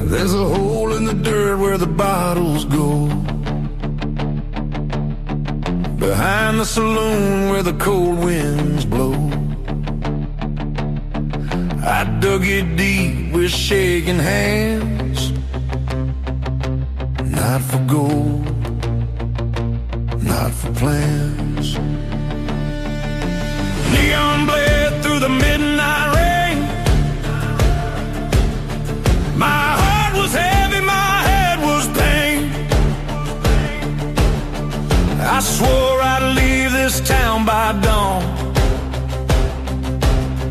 There's a hole in the dirt where the bottles go, behind the saloon where the cold winds blow. I dug it deep with shaking hands, not for gold, not for plans. Neon bled through the midnight rain. My heart was heavy, my head was pain. I swore I'd leave this town by dawn,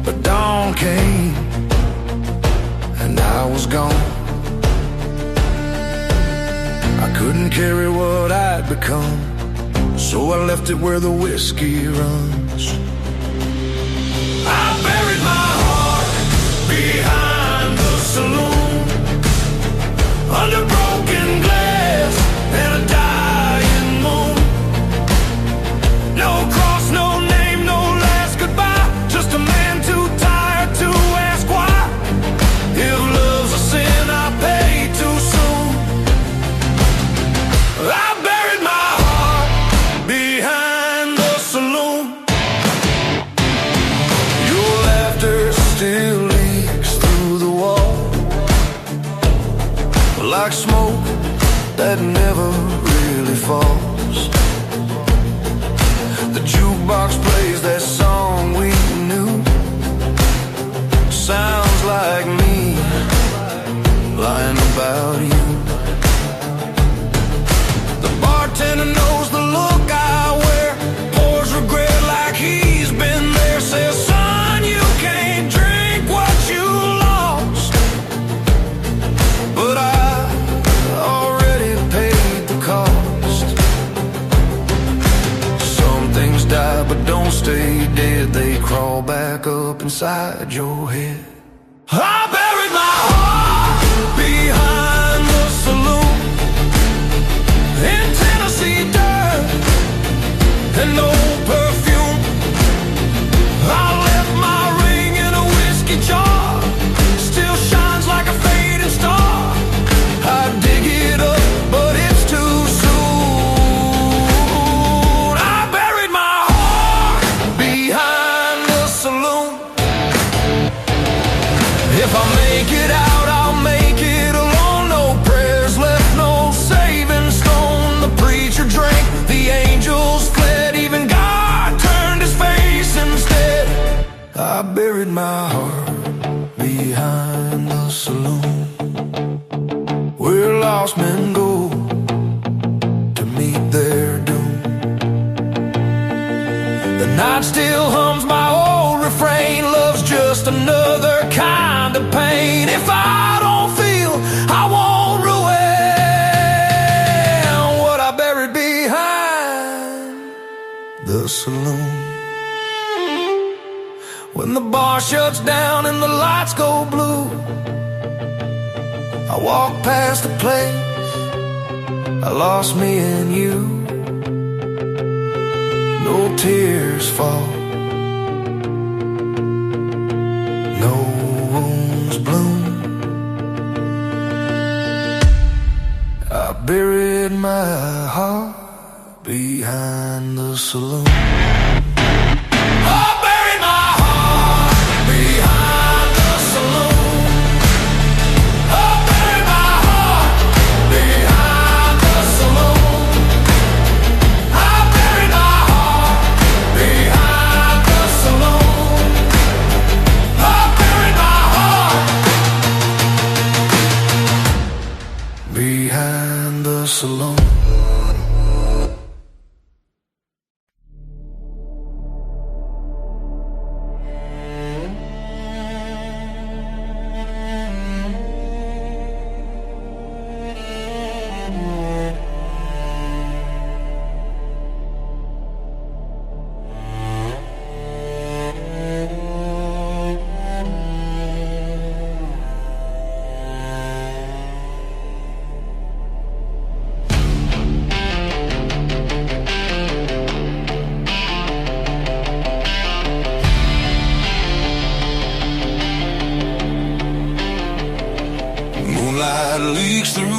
but dawn came and I was gone. I couldn't carry what I'd become, so I left it where the whiskey runs. I buried my heart behind the saloon, under broken glass and a dying moon. No cross, no name, no last goodbye, just a man too tired to ask why. If love's a sin, I paid too soon. I buried my heart behind the saloon. Your laughter still leaks through the wall, like smoke that never really falls. The jukebox plays that song we knew. Sounds like me lying about you. The bartender knows the look I wear, pours regret like he's been there. Says, son, you can't drink what you lost, but I already paid the cost. Some things die but don't stay dead, they crawl back up inside your head. I buried my heart behind the saloon, in Tennessee dirt and no perfume. I left my ring in a whiskey jar, still shines like a fading star. I dig it up, but it's too soon. I buried my heart behind the saloon. If I make it out, I'll make it alone. No prayers left, no saving stone. The preacher drank, the angels fled, even God turned his face instead. I buried my heart behind the saloon, where lost men go to meet their doom. The night still hums my old refrain, love's just another kind of pain. If I don't feel, I won't ruin what I buried behind the saloon. When the bar shuts down and the lights go blue, I walk past the place I lost me and you. No tears fall, no wounds bloom. I buried my heart behind the saloon. I buried my heart behind the saloon. I buried my heart behind the saloon. I buried my heart behind the saloon. I buried my heart behind the saloon.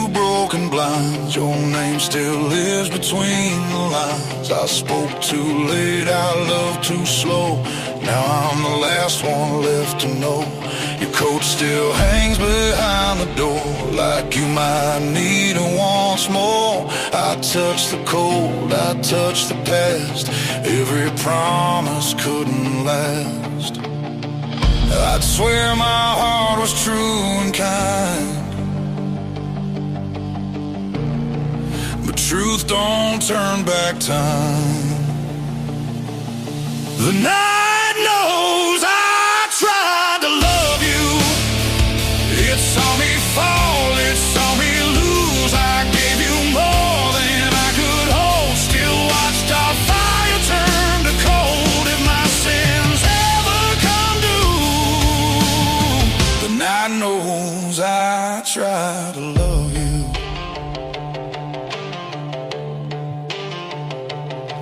few broken blinds. Your name still lives between the lines. I spoke too late, I loved too slow. Now I'm the last one left to know. Your coat still hangs behind the door, like you might need it once more. I touch the cold, I touch the past. Every promise couldn't last. I'd swear my heart was true and kind, but truth don't turn back time. The night knows I tried to love you. It saw me fall, it saw me lose. I gave you more than I could hold. Still watched our fire turn to cold. If my sins ever come due, the night knows I tried to love you.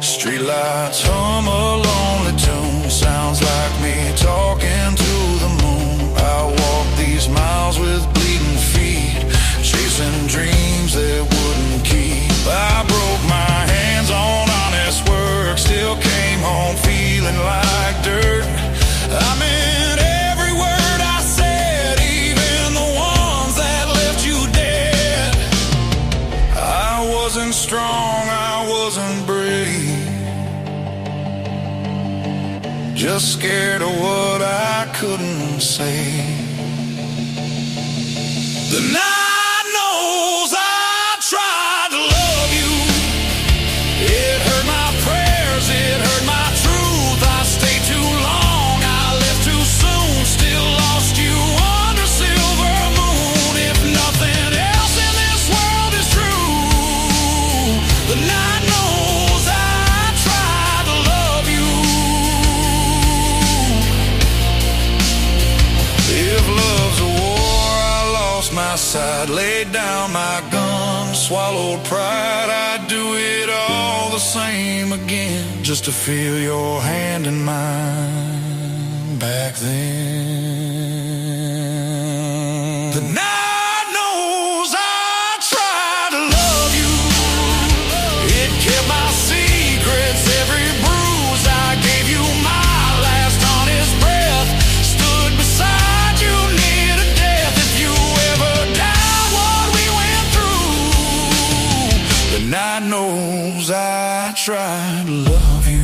Streetlights hum a lonely tune. Sounds like me talking to the moon. I walk these miles with bleeding feet, chasing dreams that wouldn't keep. I broke my hands on honest work, still came home feeling like dirt. I meant every word I said, even the ones that left you dead. I wasn't strong, I wasn't brave, just scared of what I couldn't say. The night knows I tried to love you. It hurt my prayers, it hurt my truth. I stayed too long, I left too soon. Still lost you under silver moon. If nothing else in this world is true, the night knows I tried to love you. If love's a war, I lost my side, laid down my gun, swallowed pride. I'd do it all the same again, just to feel your hand in mine back then. The night knows I tried to love you. It kept my secrets, every bruise. I gave you my last honest breath, stood beside you near to death. If you ever doubt what we went through, the night knows I tried to love you.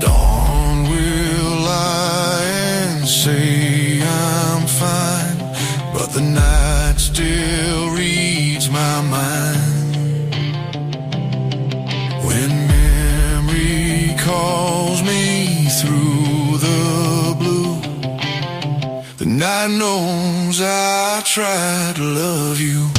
Dawn will lie and say I'm fine, but the night still reads my mind. When memory calls me through the blue, the night knows I tried to love you.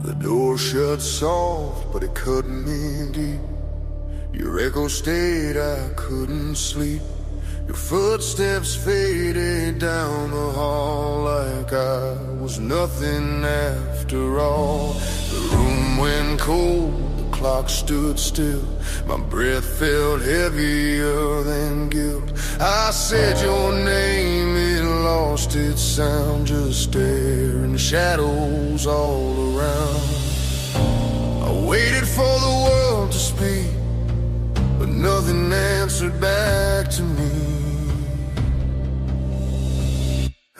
The door shut soft, but it cut me deep. Your echo stayed, I couldn't sleep. Your footsteps faded down the hall like I was nothing after all. The room went cold, the clock stood still. My breath felt heavier than guilt. I said your name, it lost its sound, just staring shadows all around. I waited for the world to speak, but nothing answered back to me.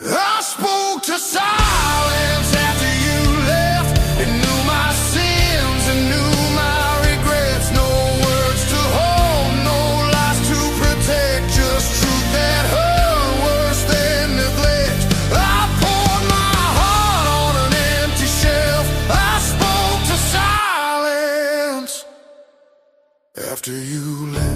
I spoke to silence after you left. It knew my sins and knew my regrets. No words to hold, no lies to protect, just truth that hurt worse than neglect. I poured my heart on an empty shelf. I spoke to silence after you left.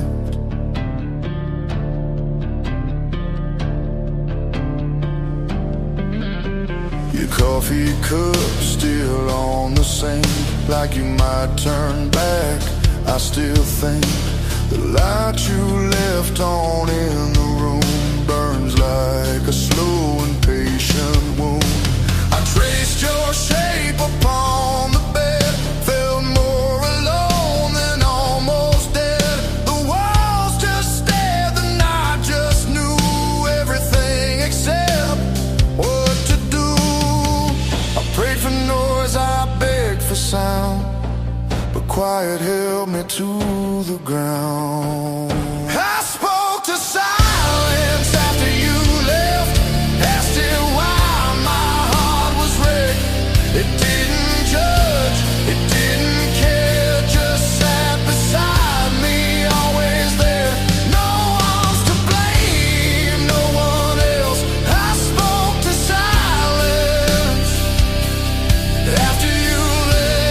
Your coffee cup still on the sink, like you might turn back. I still think the light you left on in the room burns like a slow and patient wound. I traced your shape upon the bed, felt more alone than almost dead. The walls just stared, the night just knew everything except what to do. I prayed for noise, I begged for sound, but quiet held me to the ground. I spoke to silence after you left, asked it why my heart was wrecked. It didn't judge, it didn't care, just sat beside me, always there. No arms to blame, no one else. I spoke to silence after you left.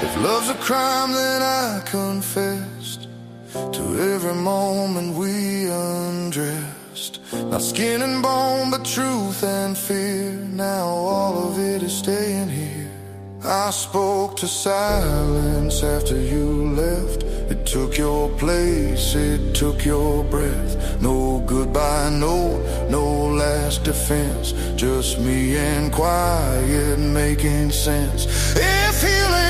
If love's a crime, then I confessed to every moment we undressed. Not skin and bone, but truth and fear. Now all of it is staying here. I spoke to silence after you left. It took your place, it took your breath. No goodbye, no last defense. Just me and quiet making sense. If healing